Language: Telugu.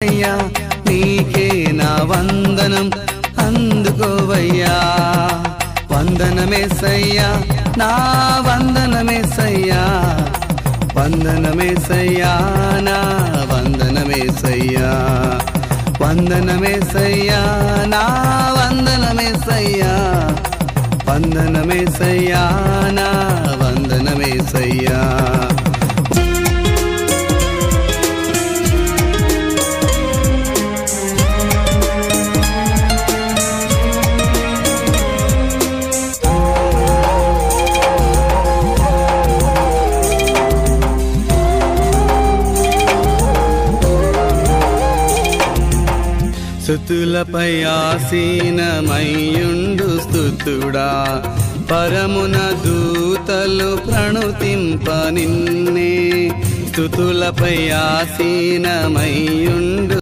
అయ్యా నీకే నా వందనం అందుకోవయ్యా. వందనమేసయ్యా నా వందనమేసయ్యా, వందనమేసయ్యా నా వందనమేసయ్యా, వందనమేసయ్యా నా వందనమేసయ్యా, వందనమేసయ్యా నా వందనమేసయ్యా. స్తుతులపై ఆసీనమయ్యుండు స్తుతుడా, పరమున దూతలు ప్రణుతింప నిన్నే. స్తుతులపై ఆసీనమయ్యుండు